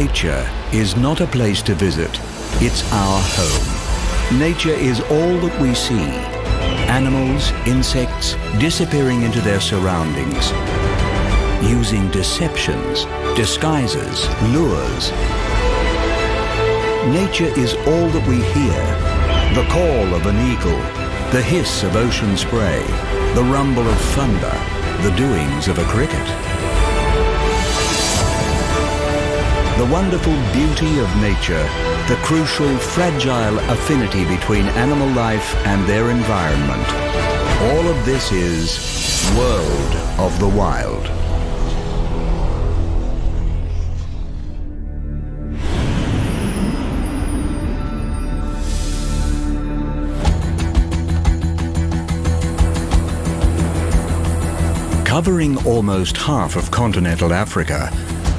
Nature is not a place to visit, it's our home. Nature is all that we see. Animals, insects, disappearing into their surroundings, using deceptions, disguises, lures. Nature is all that we hear. The call of an eagle, the hiss of ocean spray, the rumble of thunder, the doings of a cricket. The wonderful beauty of nature, the crucial, fragile affinity between animal life and their environment. All of this is World of the Wild. Covering almost half of continental Africa,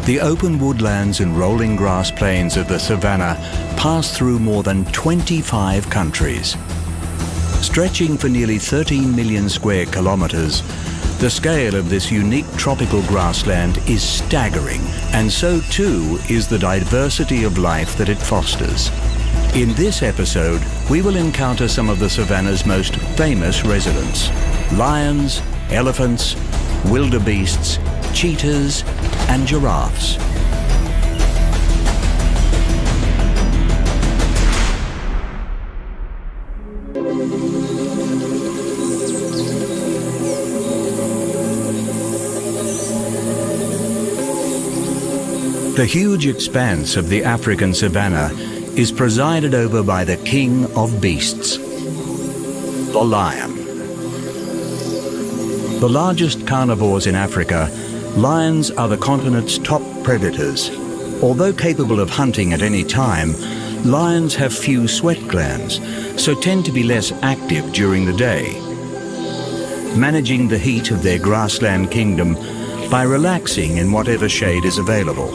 the open woodlands and rolling grass plains of the savanna pass through more than 25 countries. Stretching for nearly 13 million square kilometers, the scale of this unique tropical grassland is staggering, and so too is the diversity of life that it fosters. In this episode, we will encounter some of the savanna's most famous residents: lions, elephants, wildebeests, cheetahs, and giraffes. The huge expanse of the African savanna is presided over by the king of beasts, the lion. The largest carnivores in Africa, lions are the continent's top predators. Although capable of hunting at any time, lions have few sweat glands, so tend to be less active during the day, managing the heat of their grassland kingdom by relaxing in whatever shade is available.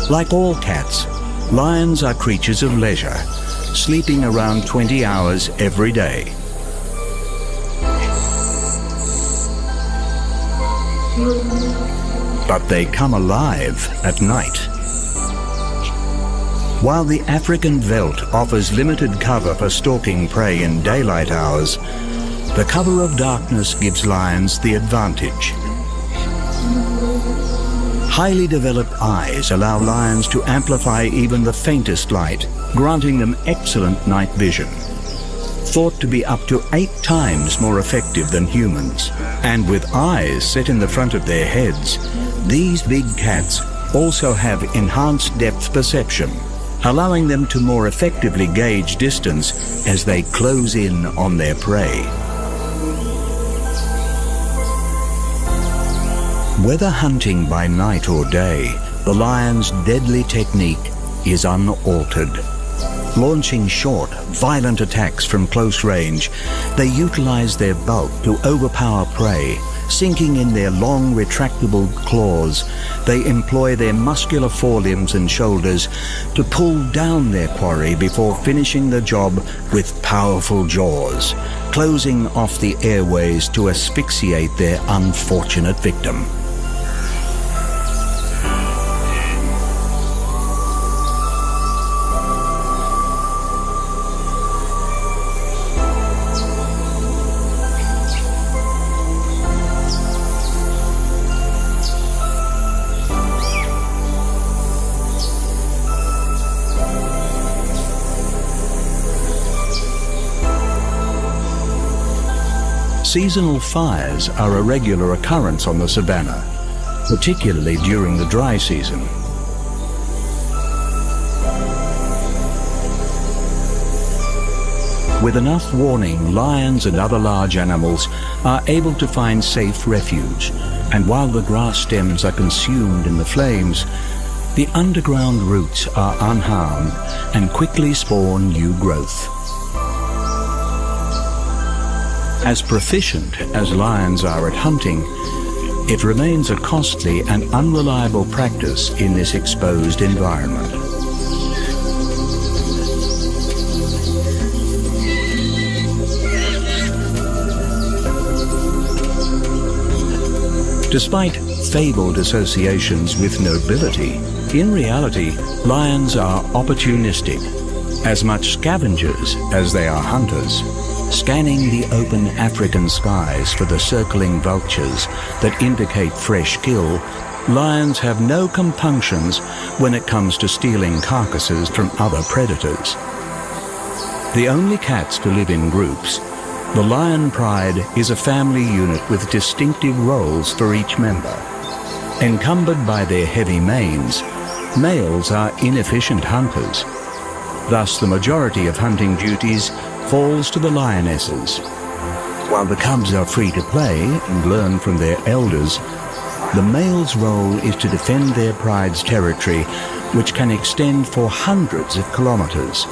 Like all cats, lions are creatures of leisure, sleeping around 20 hours every day. But they come alive at night. While the African veldt offers limited cover for stalking prey in daylight hours, the cover of darkness gives lions the advantage. Highly developed eyes allow lions to amplify even the faintest light, granting them excellent night vision. Thought to be up to 8 times more effective than humans. And with eyes set in the front of their heads, these big cats also have enhanced depth perception, allowing them to more effectively gauge distance as they close in on their prey. Whether hunting by night or day, the lion's deadly technique is unaltered. Launching short, violent attacks from close range, they utilize their bulk to overpower prey. Sinking in their long, retractable claws, they employ their muscular forelimbs and shoulders to pull down their quarry before finishing the job with powerful jaws, closing off the airways to asphyxiate their unfortunate victim. Seasonal fires are a regular occurrence on the savanna, particularly during the dry season. With enough warning, lions and other large animals are able to find safe refuge, and while the grass stems are consumed in the flames, the underground roots are unharmed and quickly spawn new growth. As proficient as lions are at hunting, It remains a costly and unreliable practice in this exposed environment. Despite fabled associations with nobility, in reality, lions are opportunistic, as much scavengers as they are hunters. Scanning the open African skies for the circling vultures that indicate fresh kill, lions have no compunctions when it comes to stealing carcasses from other predators. The only cats to live in groups, the lion pride is a family unit with distinctive roles for each member. Encumbered by their heavy manes, males are inefficient hunters. Thus, the majority of hunting duties falls to the lionesses. While the cubs are free to play and learn from their elders, the male's role is to defend their pride's territory, which can extend for hundreds of kilometers.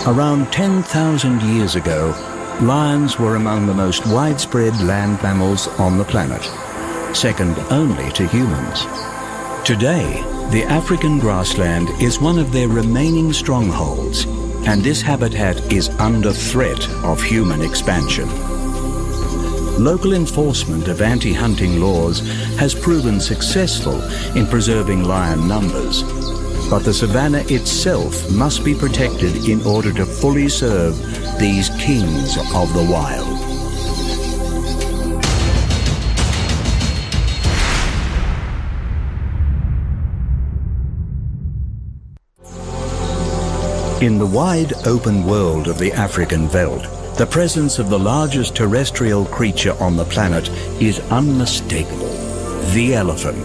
Around 10,000 years ago, lions were among the most widespread land mammals on the planet, second only to humans. Today, the African grassland is one of their remaining strongholds, and this habitat is under threat of human expansion. Local enforcement of anti-hunting laws has proven successful in preserving lion numbers, but the savanna itself must be protected in order to fully serve these kings of the wild. In the wide open world of the African veldt, the presence of the largest terrestrial creature on the planet is unmistakable: the elephant.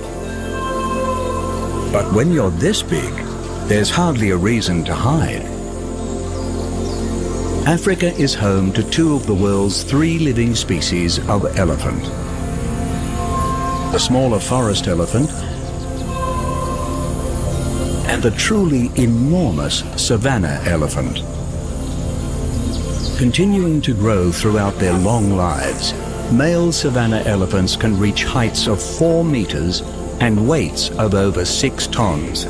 But when you're this big, there's hardly a reason to hide. Africa is home to two of the world's 3 living species of elephant: the smaller forest elephant and the truly enormous savanna elephant. Continuing to grow throughout their long lives, male savanna elephants can reach heights of 4 meters and weights of over 6 tons.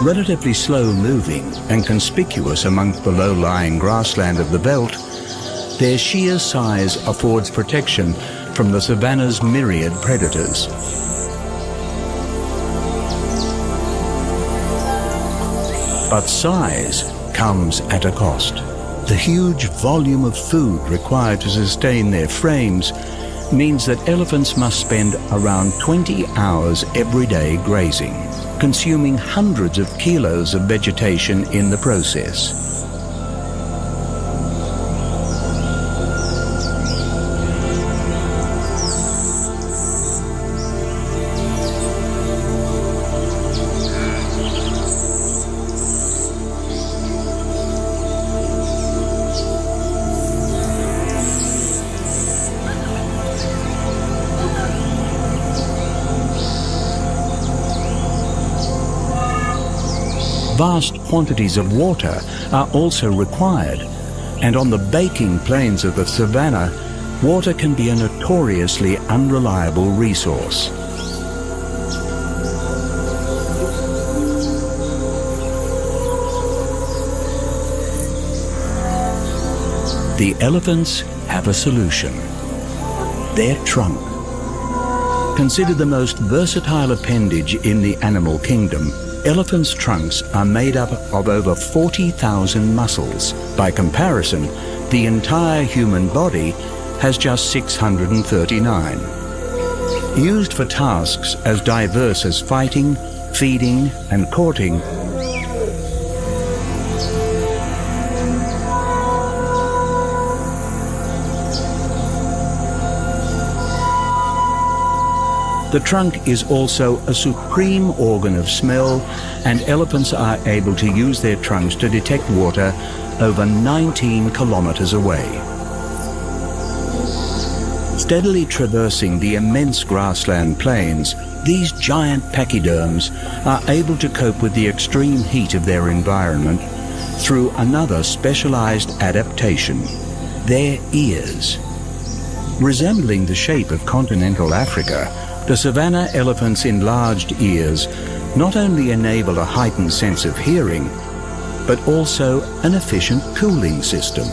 Relatively slow-moving and conspicuous amongst the low-lying grassland of the veldt, their sheer size affords protection from the savanna's myriad predators. But size comes at a cost. The huge volume of food required to sustain their frames means that elephants must spend around 20 hours every day grazing, consuming hundreds of kilos of vegetation in the process. Vast quantities of water are also required, and on the baking plains of the savanna, water can be a notoriously unreliable resource. The elephants have a solution: their trunk. Considered the most versatile appendage in the animal kingdom, elephants' trunks are made up of over 40,000 muscles. By comparison, the entire human body has just 639. Used for tasks as diverse as fighting, feeding, and courting, the trunk is also a supreme organ of smell, and elephants are able to use their trunks to detect water over 19 kilometers away. Steadily traversing the immense grassland plains, These giant pachyderms are able to cope with the extreme heat of their environment through another specialized adaptation, their ears. Resembling the shape of continental Africa, the savanna elephant's enlarged ears not only enable a heightened sense of hearing, but also an efficient cooling system,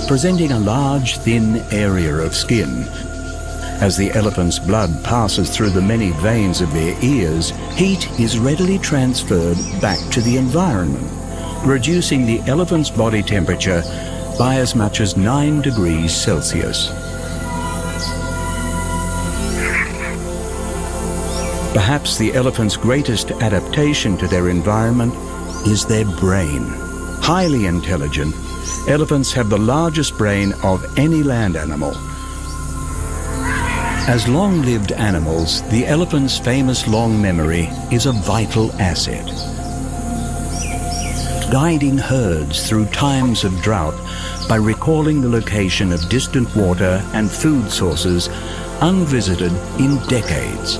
presenting a large, thin area of skin. As the elephant's blood passes through the many veins of their ears, heat is readily transferred back to the environment, reducing the elephant's body temperature by as much as 9 degrees Celsius. Perhaps the elephant's greatest adaptation to their environment is their brain. Highly intelligent, elephants have the largest brain of any land animal. As long-lived animals, the elephant's famous long memory is a vital asset. Guiding herds through times of drought by recalling the location of distant water and food sources unvisited in decades.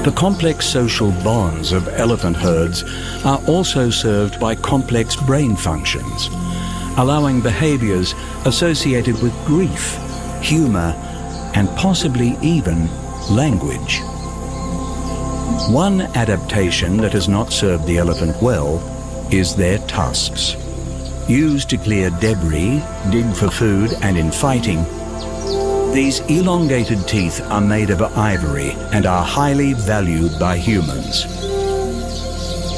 The complex social bonds of elephant herds are also served by complex brain functions, allowing behaviors associated with grief, humor, and possibly even language. One adaptation that has not served the elephant well is their tusks. Used to clear debris, dig for food, and in fighting, these elongated teeth are made of ivory and are highly valued by humans.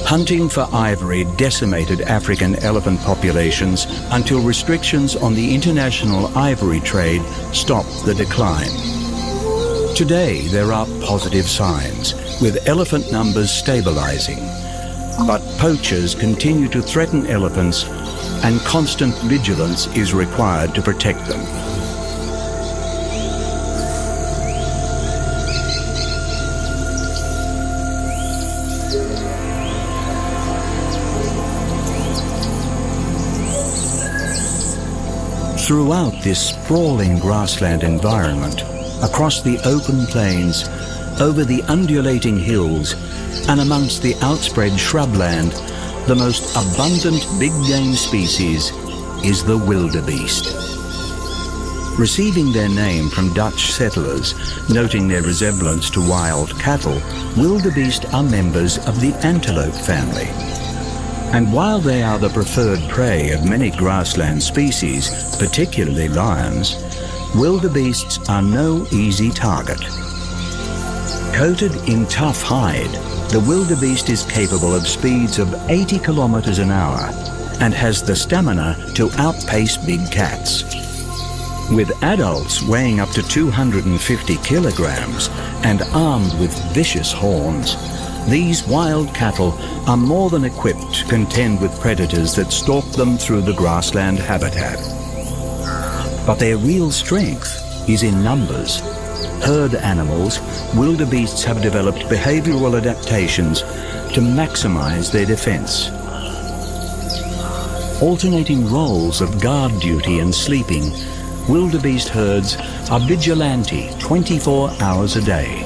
Hunting for ivory decimated African elephant populations until restrictions on the international ivory trade stopped the decline. Today, there are positive signs, with elephant numbers stabilizing. But poachers continue to threaten elephants, and constant vigilance is required to protect them. Throughout this sprawling grassland environment, across the open plains, over the undulating hills, and amongst the outspread shrubland, the most abundant big game species is the wildebeest. Receiving their name from Dutch settlers, noting their resemblance to wild cattle, wildebeest are members of the antelope family. And while they are the preferred prey of many grassland species, particularly lions, wildebeests are no easy target. Coated in tough hide, the wildebeest is capable of speeds of 80 kilometers an hour and has the stamina to outpace big cats. With adults weighing up to 250 kilograms and armed with vicious horns, these wild cattle are more than equipped to contend with predators that stalk them through the grassland habitat. But their real strength is in numbers. Herd animals, wildebeests have developed behavioral adaptations to maximize their defense. Alternating roles of guard duty and sleeping, wildebeest herds are vigilante 24 hours a day.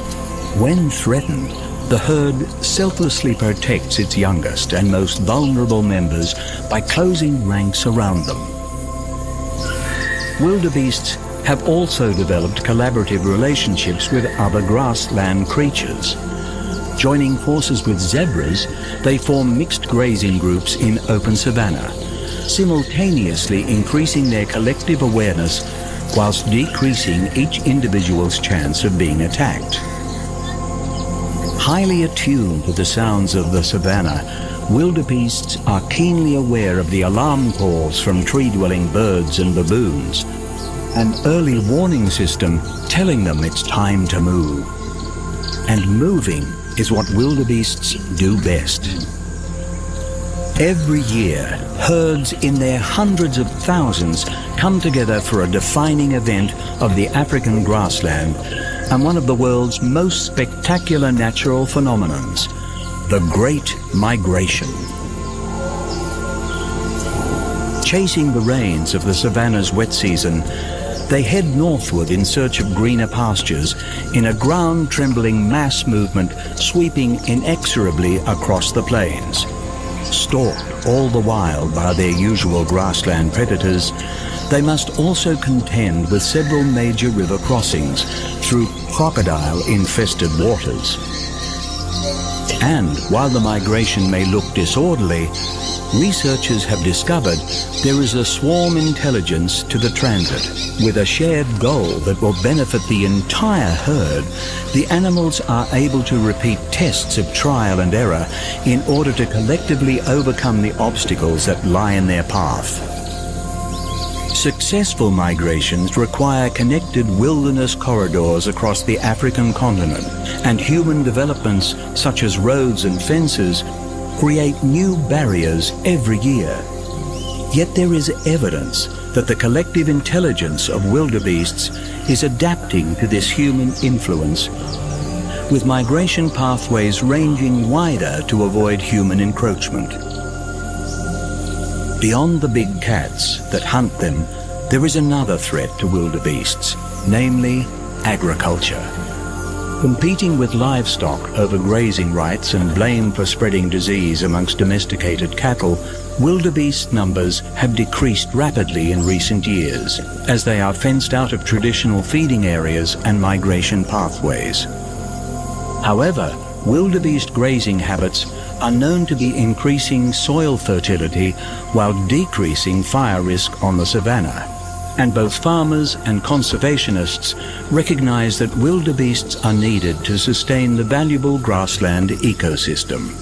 When threatened, the herd selflessly protects its youngest and most vulnerable members by closing ranks around them. Wildebeests have also developed collaborative relationships with other grassland creatures. Joining forces with zebras, they form mixed grazing groups in open savanna, simultaneously increasing their collective awareness whilst decreasing each individual's chance of being attacked. Highly attuned to the sounds of the savanna, wildebeests are keenly aware of the alarm calls from tree-dwelling birds and baboons, an early warning system telling them it's time to move. And moving is what wildebeests do best. Every year, herds in their hundreds of thousands come together for a defining event of the African grassland and one of the world's most spectacular natural phenomenons, the Great Migration. Chasing the rains of the savanna's wet season, They head northward in search of greener pastures in a ground-trembling mass movement sweeping inexorably across the plains. Stalked all the while by their usual grassland predators, they must also contend with several major river crossings through crocodile-infested waters. And while the migration may look disorderly, researchers have discovered there is a swarm intelligence to the transit. With a shared goal that will benefit the entire herd, the animals are able to repeat tests of trial and error in order to collectively overcome the obstacles that lie in their path. Successful migrations require connected wilderness corridors across the African continent, and human developments such as roads and fences create new barriers every year. Yet there is evidence that the collective intelligence of wildebeests is adapting to this human influence, with migration pathways ranging wider to avoid human encroachment. Beyond the big cats that hunt them, there is another threat to wildebeests, namely agriculture. Competing with livestock over grazing rights and blame for spreading disease amongst domesticated cattle, wildebeest numbers have decreased rapidly in recent years, as they are fenced out of traditional feeding areas and migration pathways. However, wildebeest grazing habits are known to be increasing soil fertility while decreasing fire risk on the savanna. And both farmers and conservationists recognize that wildebeests are needed to sustain the valuable grassland ecosystem.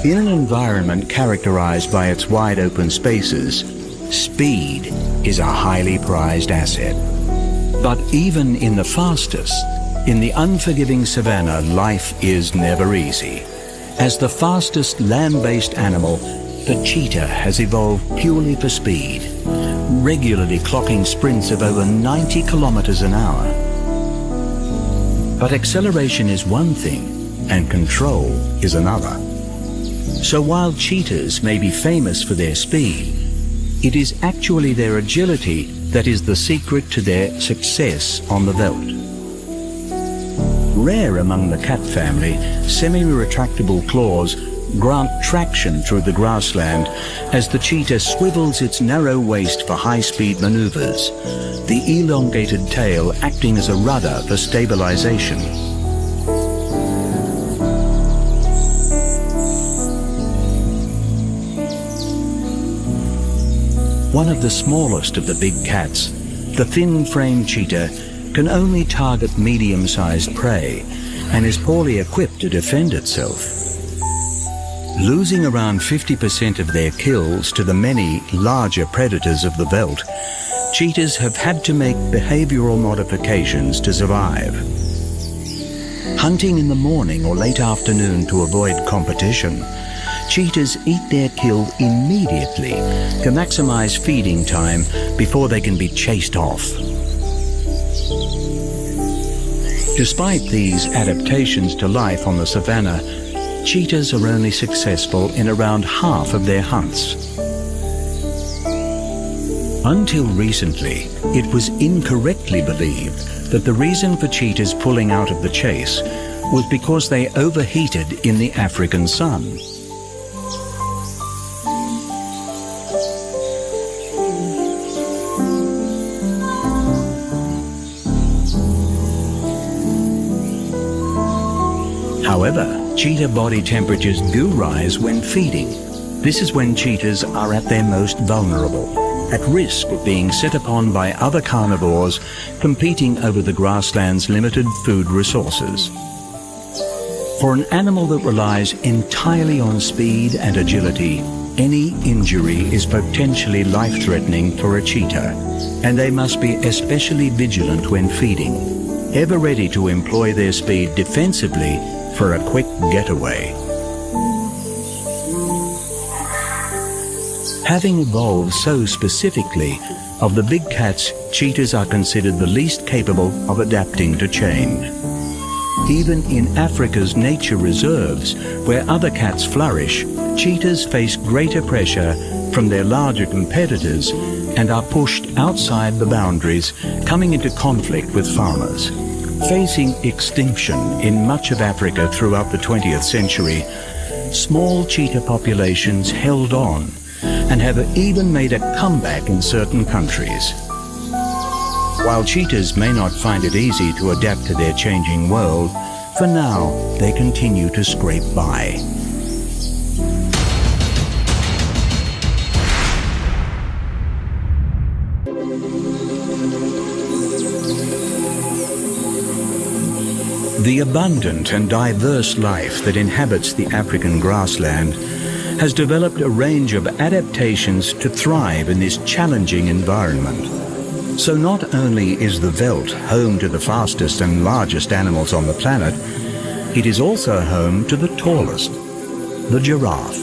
In an environment characterized by its wide open spaces, speed is a highly prized asset. But even in the fastest, in the unforgiving savanna, life is never easy. As the fastest land-based animal, the cheetah has evolved purely for speed, regularly clocking sprints of over 90 kilometers an hour. But acceleration is one thing, and control is another. So while cheetahs may be famous for their speed, it is actually their agility that is the secret to their success on the veldt. Rare among the cat family, semi-retractable claws grant traction through the grassland as the cheetah swivels its narrow waist for high-speed maneuvers, the elongated tail acting as a rudder for stabilization. One of the smallest of the big cats, the thin-framed cheetah can only target medium-sized prey and is poorly equipped to defend itself. Losing around 50% of their kills to the many larger predators of the veldt, cheetahs have had to make behavioral modifications to survive. Hunting in the morning or late afternoon to avoid competition, cheetahs eat their kill immediately to maximize feeding time before they can be chased off. Despite these adaptations to life on the savanna, cheetahs are only successful in around half of their hunts. Until recently, it was incorrectly believed that the reason for cheetahs pulling out of the chase was because they overheated in the African sun. However, cheetah body temperatures do rise when feeding. This is when cheetahs are at their most vulnerable, at risk of being set upon by other carnivores competing over the grassland's limited food resources. For an animal that relies entirely on speed and agility, any injury is potentially life-threatening for a cheetah, and they must be especially vigilant when feeding, ever ready to employ their speed defensively for a quick getaway. Having evolved so specifically, Of the big cats, cheetahs are considered the least capable of adapting to change. Even in Africa's nature reserves, where other cats flourish, cheetahs face greater pressure from their larger competitors and are pushed outside the boundaries, coming into conflict with farmers. Facing extinction in much of Africa throughout the 20th century, small cheetah populations held on and have even made a comeback in certain countries. While cheetahs may not find it easy to adapt to their changing world, for now they continue to scrape by. The abundant and diverse life that inhabits the African grassland has developed a range of adaptations to thrive in this challenging environment. So not only is the veldt home to the fastest and largest animals on the planet, it is also home to the tallest, the giraffe.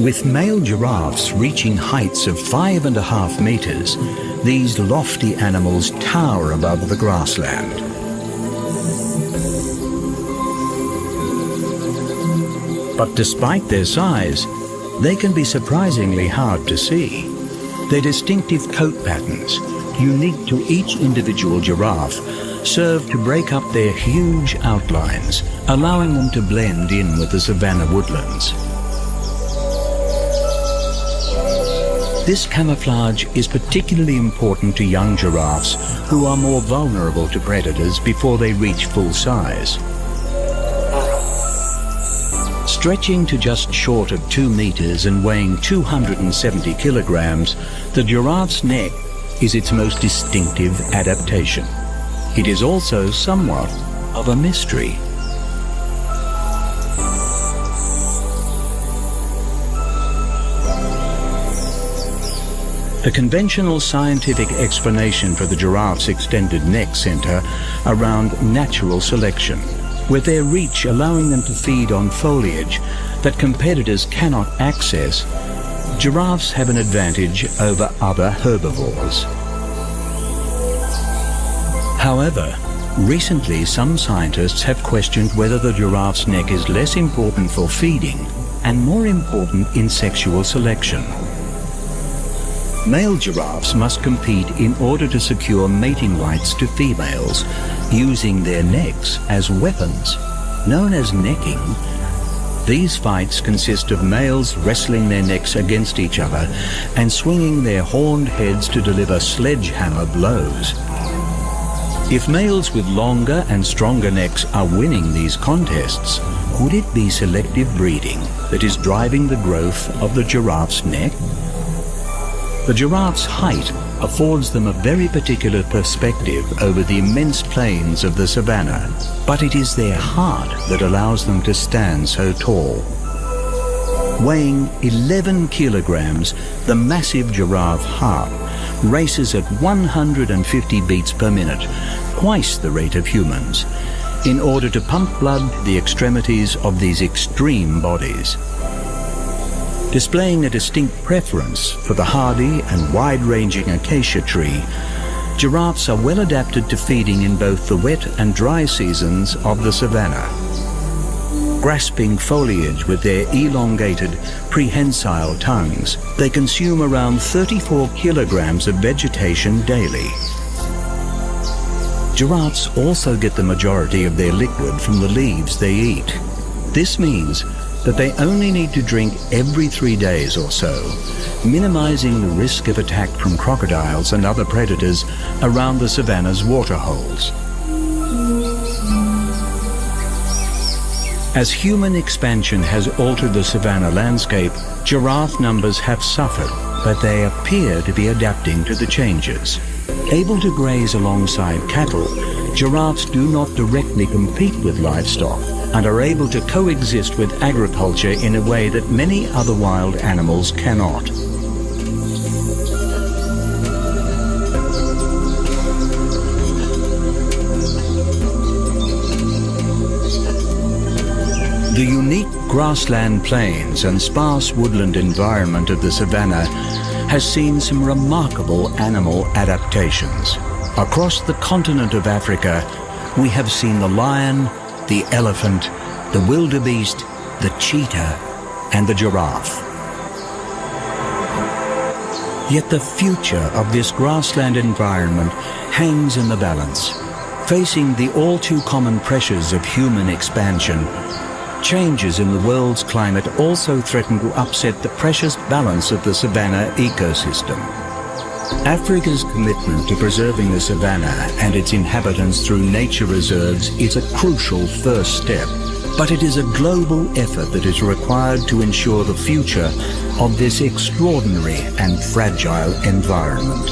With male giraffes reaching heights of 5.5 meters, these lofty animals tower above the grassland. But despite their size, they can be surprisingly hard to see. Their distinctive coat patterns, unique to each individual giraffe, serve to break up their huge outlines, allowing them to blend in with the savanna woodlands. This camouflage is particularly important to young giraffes who are more vulnerable to predators before they reach full size. Stretching to just short of 2 meters and weighing 270 kilograms, the giraffe's neck is its most distinctive adaptation. It is also somewhat of a mystery. The conventional scientific explanation for the giraffe's extended neck center around natural selection, with their reach allowing them to feed on foliage that competitors cannot access, giraffes have an advantage over other herbivores. However, recently some scientists have questioned whether the giraffe's neck is less important for feeding and more important in sexual selection. Male giraffes must compete in order to secure mating rights to females, using their necks as weapons. Known as necking, these fights consist of males wrestling their necks against each other and swinging their horned heads to deliver sledgehammer blows. If males with longer and stronger necks are winning these contests, would it be selective breeding that is driving the growth of the giraffe's neck? The giraffe's height affords them a very particular perspective over the immense plains of the savanna, but it is their heart that allows them to stand so tall. Weighing 11 kilograms, the massive giraffe heart races at 150 beats per minute, twice the rate of humans, in order to pump blood to the extremities of these extreme bodies. Displaying a distinct preference for the hardy and wide-ranging acacia tree, giraffes are well adapted to feeding in both the wet and dry seasons of the savanna. Grasping foliage with their elongated, prehensile tongues, they consume around 34 kilograms of vegetation daily. Giraffes also get the majority of their liquid from the leaves they eat. This means that they only need to drink every 3 days or so, minimizing the risk of attack from crocodiles and other predators around the savanna's waterholes. As human expansion has altered the savanna landscape, giraffe numbers have suffered, but they appear to be adapting to the changes. Able to graze alongside cattle, giraffes do not directly compete with livestock and are able to coexist with agriculture in a way that many other wild animals cannot. The unique grassland plains and sparse woodland environment of the savanna has seen some remarkable animal adaptations. Across the continent of Africa, we have seen the lion, the elephant, the wildebeest, the cheetah, and the giraffe. Yet the future of this grassland environment hangs in the balance. Facing the all-too-common pressures of human expansion, changes in the world's climate also threaten to upset the precious balance of the savanna ecosystem. Africa's commitment to preserving the savanna and its inhabitants through nature reserves is a crucial first step, but it is a global effort that is required to ensure the future of this extraordinary and fragile environment.